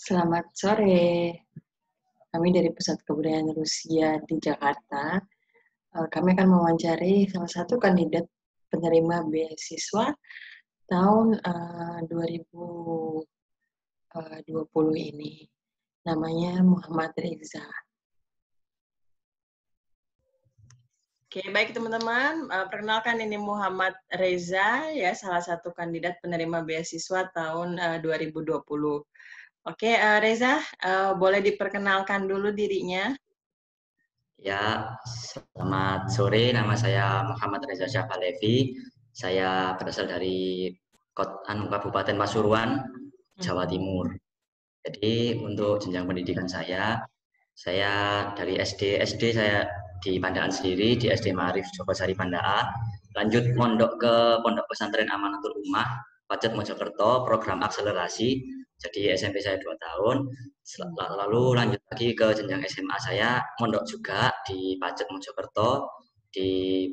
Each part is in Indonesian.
Selamat sore. Kami dari Pusat Kebudayaan Rusia di Jakarta. Kami akan mewawancari salah satu kandidat penerima beasiswa tahun 2020 ini. Namanya Muhammad Reza. Oke, baik teman-teman. Perkenalkan ini Muhammad Reza, ya salah satu kandidat penerima beasiswa tahun 2020. Oke, Reza, boleh diperkenalkan dulu dirinya? Ya, selamat sore. Nama saya Muhammad Reza Syafalevi. Saya berasal dari Kabupaten Pasuruan, Jawa Timur. Jadi untuk jenjang pendidikan saya dari SD saya di Pandaan sendiri, di SD Ma'arif Jokosari Pandaan. Lanjut mondok ke Pondok Pesantren Amanatul Ummah, Pacet Mojokerto, program akselerasi. Jadi SMP saya 2 tahun. Lalu lanjut lagi ke jenjang SMA saya mondok juga di Pacet Mojokerto, di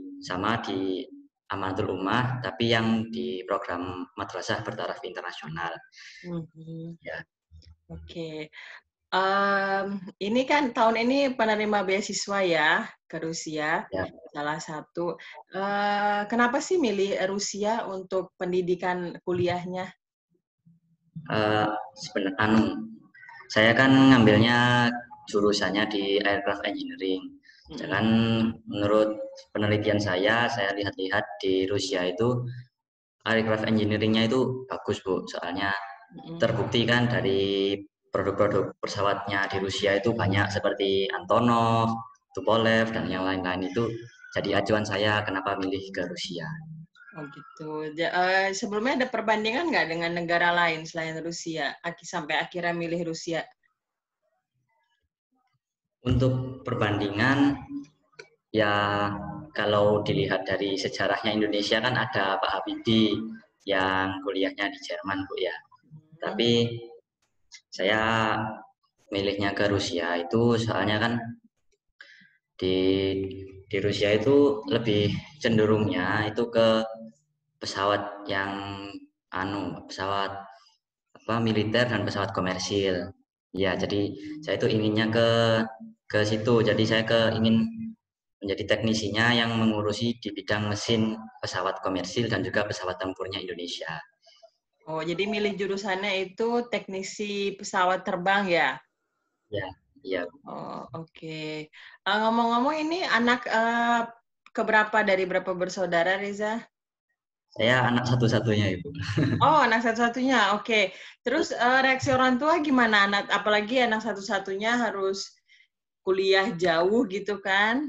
Amanatul Ummah, tapi yang di program madrasah bertaraf internasional. Ya. Oke. Ini kan tahun ini penerima beasiswa ya ke Rusia, Ya. salah satu. Kenapa sih milih Rusia untuk pendidikan kuliahnya? Sebenarnya saya kan ngambilnya jurusannya di aircraft engineering. Jangan menurut penelitian saya lihat-lihat di Rusia itu aircraft engineering-nya itu bagus, Bu. Soalnya terbukti kan dari produk-produk pesawatnya di Rusia itu banyak seperti Antonov, Tupolev, dan yang lain-lain itu. Jadi acuan saya kenapa milih ke Rusia. Oh gitu. Sebelumnya ada perbandingan nggak dengan negara lain selain Rusia? Sampai akhirnya milih Rusia? Untuk perbandingan, ya kalau dilihat dari sejarahnya Indonesia kan ada Pak Habibie yang kuliahnya di Jerman, Bu ya. Tapi saya milihnya ke Rusia itu soalnya kan di Rusia itu lebih cenderungnya itu ke pesawat yang pesawat militer dan pesawat komersil. Ya, jadi saya itu inginnya ke situ. Jadi saya ingin menjadi teknisinya yang mengurusi di bidang mesin pesawat komersil dan juga pesawat tempurnya Indonesia. Oh, jadi milih jurusannya itu teknisi pesawat terbang ya? Ya, iya. Oh, oke. Ngomong-ngomong ini anak keberapa dari berapa bersaudara, Reza? Saya anak satu-satunya, Ibu. Oh, anak satu-satunya. Oke. Terus reaksi orang tua gimana? Apalagi anak satu-satunya harus kuliah jauh gitu kan?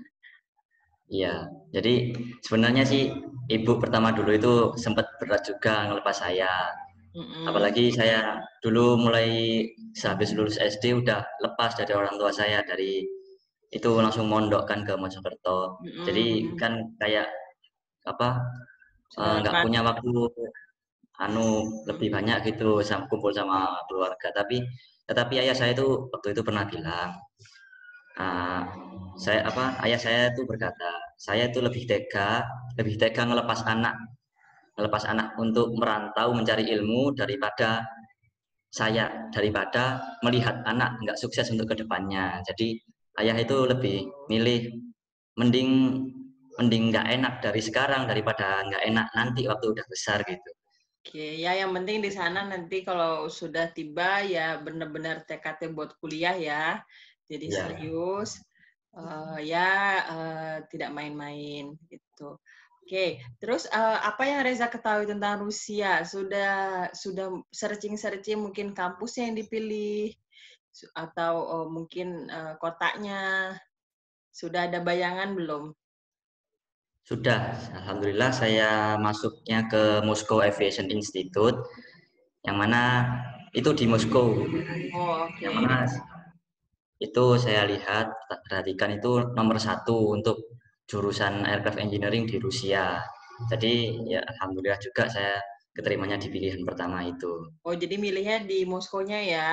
Iya, jadi sebenarnya sih ibu pertama dulu itu sempat berat juga ngelepas saya. Apalagi saya dulu mulai sehabis lulus SD udah lepas dari orang tua saya, dari itu langsung mondok kan ke Mojokerto. Jadi kan kayak Sudah nggak lepas. punya waktu lebih banyak gitu kumpul sama keluarga. Tetapi ayah saya itu waktu itu pernah bilang, uh, ayah saya itu berkata, saya itu lebih tega ngelepas anak untuk merantau mencari ilmu daripada melihat anak nggak sukses untuk kedepannya. Jadi ayah itu lebih milih mending nggak enak dari sekarang daripada nggak enak nanti waktu udah besar gitu. Oke, ya yang penting di sana nanti kalau sudah tiba ya benar-benar tekadnya buat kuliah ya. Jadi Ya. serius, tidak main-main gitu. Oke, terus apa yang Reza ketahui tentang Rusia? Sudah searching mungkin kampusnya yang dipilih atau mungkin kotanya sudah ada bayangan belum? Sudah, alhamdulillah saya masuknya ke Moscow Aviation Institute, yang mana itu di Moskow. Oh, Yang oke. mana itu saya lihat, perhatikan itu nomor 1 untuk jurusan aircraft engineering di Rusia. Jadi ya alhamdulillah juga saya keterimanya di pilihan pertama itu. Oh, jadi milihnya di Moskow-nya ya?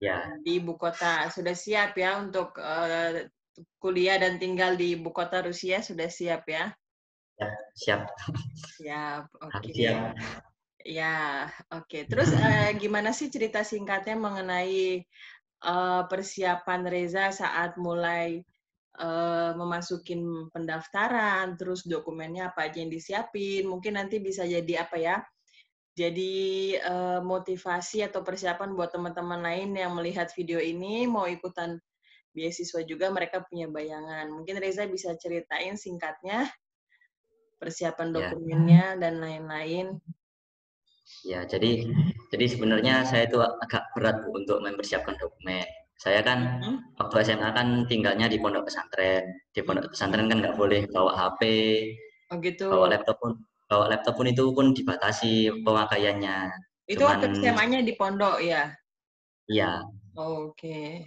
Ya, Di ibu kota. Sudah siap ya untuk kuliah dan tinggal di ibu kota Rusia, sudah siap ya? ya siap. Siap, Harus oke. siap. Ya, oke. Terus gimana sih cerita singkatnya mengenai persiapan Reza saat mulai memasukin pendaftaran, terus dokumennya apa aja yang disiapin? Mungkin nanti bisa jadi apa ya? Jadi motivasi atau persiapan buat teman-teman lain yang melihat video ini mau ikutan beasiswa juga mereka punya bayangan. Mungkin Reza bisa ceritain singkatnya persiapan Ya, dokumennya dan lain-lain. ya. Jadi sebenarnya saya itu agak berat Bu untuk mempersiapkan dokumen. Saya kan Mhm. waktu SMA kan tinggalnya di pondok pesantren. Di pondok pesantren kan nggak boleh bawa HP, Oh gitu. bawa laptop pun itu pun dibatasi pemakaiannya. Itu waktu Cuman SMA-nya di pondok ya? ya, Oke.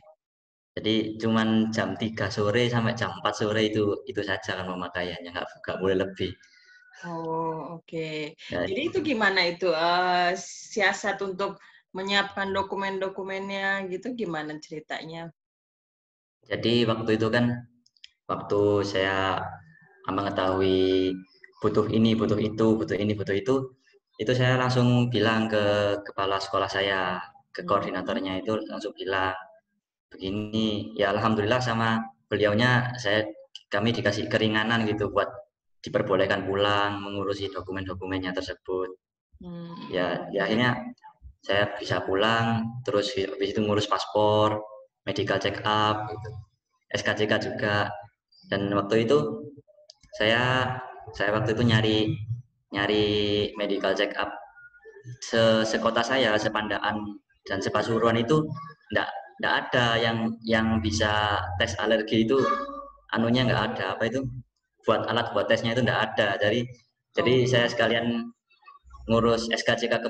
jadi cuman jam 3 sore sampai jam 4 sore itu saja kan pemakaiannya, nggak boleh lebih. Oh, oke. Ya, Jadi itu gimana itu, siasat untuk menyiapkan dokumen-dokumennya gitu gimana ceritanya? jadi waktu itu kan waktu saya mengetahui butuh ini, butuh itu saya langsung bilang ke kepala sekolah saya, ke Mhm. koordinatornya itu langsung bilang begini. Ya alhamdulillah sama beliaunya kami dikasih keringanan gitu buat diperbolehkan pulang mengurusi dokumen-dokumennya tersebut. Ya Mhm. akhirnya saya bisa pulang, terus habis itu ngurus paspor, medical check up, gitu. SKCK juga. Dan waktu itu saya saya waktu itu nyari nyari medical check up sekota saya, Sepandaan dan Sepasuruan itu enggak ada yang bisa tes alergi itu, anunya enggak ada, apa itu, buat tesnya itu enggak ada. Jadi saya Oh. sekalian ngurus SKCK ke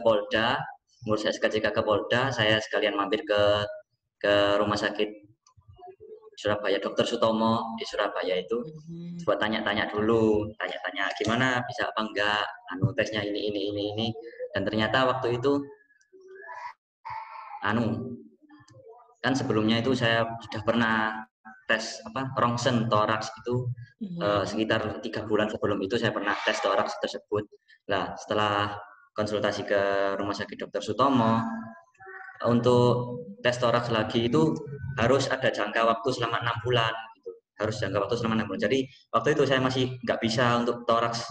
Polda, saya sekalian mampir ke rumah sakit Surabaya, Dokter Sutomo di Surabaya itu Mhm. buat tanya-tanya dulu, tanya-tanya gimana bisa apa enggak, tesnya ini, dan ternyata waktu itu anu kan sebelumnya itu saya sudah pernah tes rongsen toraks itu, Mhm. sekitar 3 bulan sebelum itu saya pernah tes toraks tersebut. Nah setelah konsultasi ke rumah sakit Dokter Sutomo, untuk tes toraks lagi itu harus ada jangka waktu selama 6 bulan gitu. Harus jangka waktu selama 6 bulan. Jadi waktu itu saya masih nggak bisa untuk toraks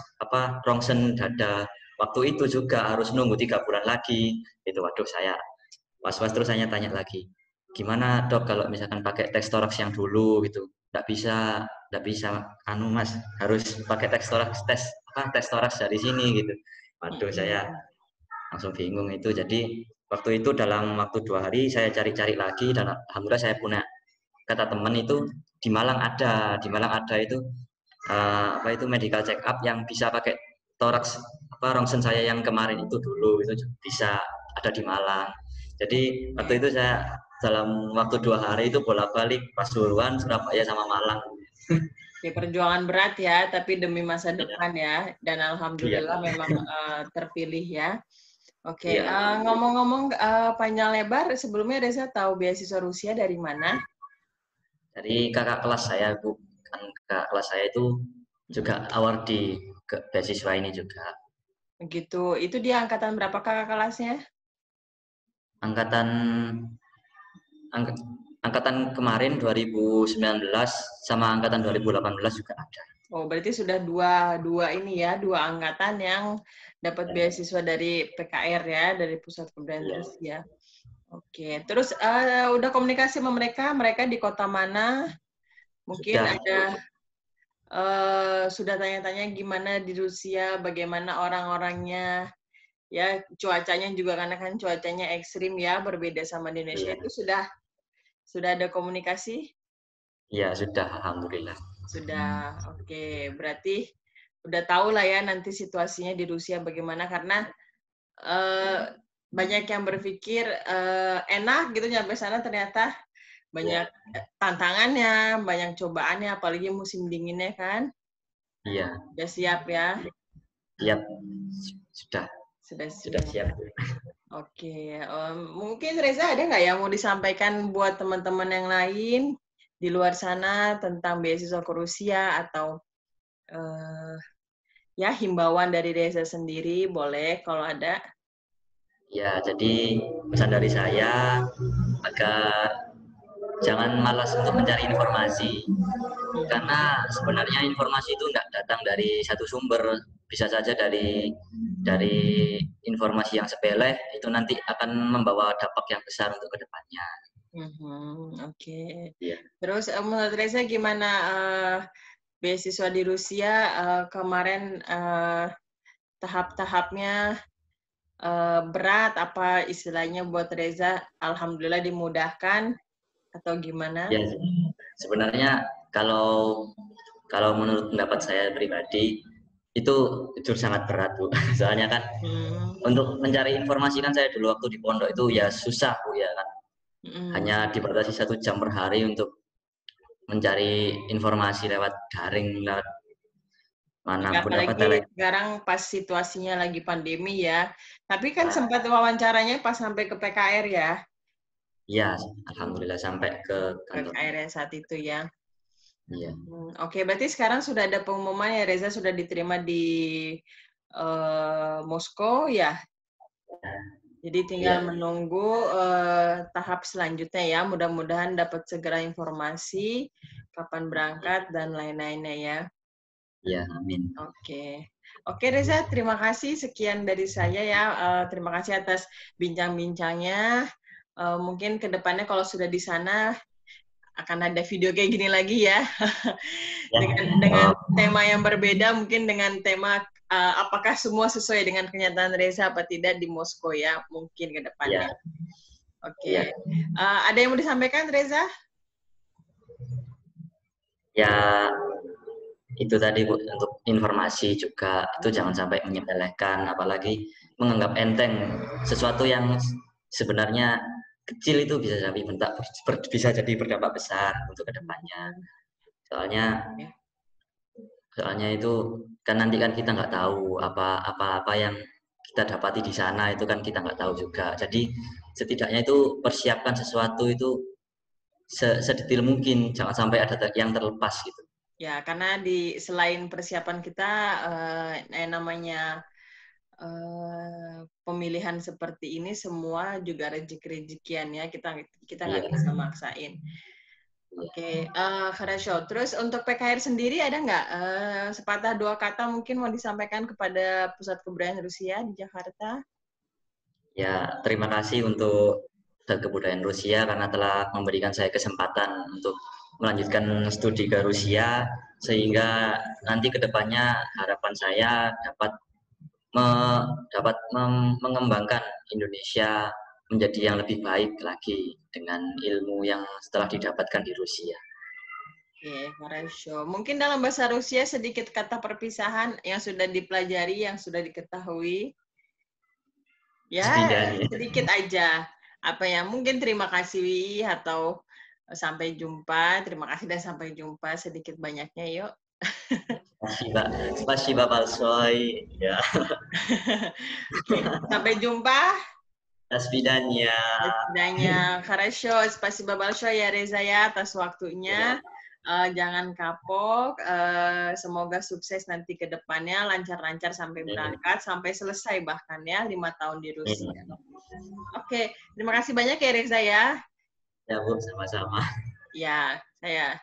rongsen dada. Waktu itu juga harus nunggu 3 bulan lagi. Itu waduh, saya was-was, terus saya tanya lagi, gimana dok kalau misalkan pakai tes toraks yang dulu gitu? Nggak bisa mas, harus pakai tes toraks dari sini gitu. Waduh, saya Mhm. langsung bingung itu. Jadi waktu itu dalam waktu 2 hari saya cari-cari lagi, dan alhamdulillah saya punya, kata teman itu di Malang ada itu itu medical check up yang bisa pakai toraks rongsen saya yang kemarin itu dulu, itu bisa ada di Malang. Jadi waktu Oke. itu saya dalam waktu 2 hari itu bolak-balik Pasuruan, Surabaya sama Malang. Oke, perjuangan berat ya, tapi demi masa Iya, depan ya, dan iya, alhamdulillah memang terpilih ya. Oke, iya, alhamdulillah. ngomong-ngomong panjang lebar, sebelumnya Reza tahu beasiswa Rusia dari mana? Dari kakak kelas saya, Bu. Kan kakak kelas saya itu juga award di beasiswa ini juga. Begitu. Itu dia angkatan berapa kakak kelasnya? Angkatan ang- angkatan kemarin 2019 sama angkatan 2018 juga ada. Oh, berarti sudah dua ini ya, dua angkatan yang dapat Ya, beasiswa dari PKR ya, dari Pusat Kebudayaan iya. Rusia. Oke, terus udah komunikasi sama mereka, mereka di kota mana? Mungkin Sudah. ada sudah tanya-tanya gimana di Rusia, bagaimana orang-orangnya, ya cuacanya juga karena kan cuacanya ekstrim ya, berbeda sama di Indonesia. Iya. Itu sudah ada komunikasi? Iya, sudah, alhamdulillah. Sudah. Oke, berarti udah tahu lah ya nanti situasinya di Rusia bagaimana, karena eh, banyak yang berpikir enak gitu nyampe sana, ternyata Iya. banyak tantangannya, banyak cobaannya, apalagi musim dinginnya kan. Iya. Udah siap ya? Siap. Sudah. Sudah Sudah siap. siap. Oke, mungkin Reza ada nggak yang mau disampaikan buat teman-teman yang lain di luar sana tentang beasiswa ke Rusia, atau eh, ya himbauan dari Reza sendiri boleh kalau ada. Ya, jadi pesan dari saya agar jangan malas untuk mencari informasi. Karena sebenarnya informasi itu tidak datang dari satu sumber, bisa saja dari informasi yang sepele itu nanti akan membawa dampak yang besar untuk kedepannya. Oke. Iya. Terus menurut Reza gimana beasiswa di Rusia kemarin tahap-tahapnya berat apa istilahnya buat Reza? Alhamdulillah dimudahkan atau gimana? Ya, sebenarnya kalau kalau menurut pendapat saya pribadi itu jujur sangat berat, Bu. Soalnya kan untuk mencari informasi kan saya dulu waktu di pondok itu ya susah, Bu, ya kan. Hanya dibatasi 1 jam per hari untuk mencari informasi lewat daring, lewat Ya, manapun apa apalagi sekarang pas situasinya lagi pandemi ya. Tapi kan sempat ya, wawancaranya pas sampai ke PKR ya. ya, alhamdulillah sampai ke kantor. PKR yang saat itu ya. Iya. Oke, berarti sekarang sudah ada pengumuman ya Reza sudah diterima di Moskow ya. Jadi tinggal Iya. menunggu tahap selanjutnya ya. Mudah-mudahan dapat segera informasi kapan berangkat dan lain-lainnya ya. Iya, amin. Oke. Oke Reza, terima kasih sekian dari saya ya. Terima kasih atas bincang-bincangnya. Mungkin ke depannya kalau sudah di sana akan ada video kayak gini lagi ya. Ya. dengan tema yang berbeda, mungkin dengan tema apakah semua sesuai dengan kenyataan Reza apa tidak di Moskow ya, mungkin ke depannya. Ya. Oke. Ya. Ada yang mau disampaikan Reza? Ya, itu tadi, Bu, untuk informasi juga itu jangan sampai menyepelekan, apalagi menganggap enteng sesuatu yang sebenarnya kecil itu bisa jadi berdampak besar untuk kedepannya. Soalnya itu kan nanti kan kita nggak tahu apa yang kita dapati di sana, itu kan kita nggak tahu juga. Jadi setidaknya itu persiapkan sesuatu itu sedetil mungkin, jangan sampai ada yang terlepas gitu. Ya, karena selain persiapan kita, namanya pemilihan seperti ini semua juga rezeki-rezekian ya, kita nggak bisa maksain. Oke, хорошо. Terus untuk PKR sendiri ada nggak sepatah dua kata mungkin mau disampaikan kepada Pusat Kebudayaan Rusia di Jakarta? Ya, terima kasih untuk Pusat Kebudayaan Rusia karena telah memberikan saya kesempatan untuk melanjutkan studi ke Rusia, sehingga nanti ke depannya harapan saya mengembangkan Indonesia menjadi yang lebih baik lagi dengan ilmu yang setelah didapatkan di Rusia. Oke, хорошо. Mungkin dalam bahasa Rusia sedikit kata perpisahan yang sudah dipelajari, yang sudah diketahui. Ya, sedikit aja. Apa ya? Mungkin terima kasih atau sampai jumpa. Terima kasih dan sampai jumpa sedikit banyaknya yuk. Spasiba balsoi. Ya. Sampai jumpa. До свидания. До свидания. Хорошо. Spasiba большое ya Reza ya atas waktunya. Jangan kapok. Semoga sukses nanti ke depannya, lancar-lancar sampai berangkat, sampai selesai bahkan ya 5 tahun di Rusia. Oke, terima kasih banyak ya Reza ya. Ya Bu, sama-sama. Ya, saya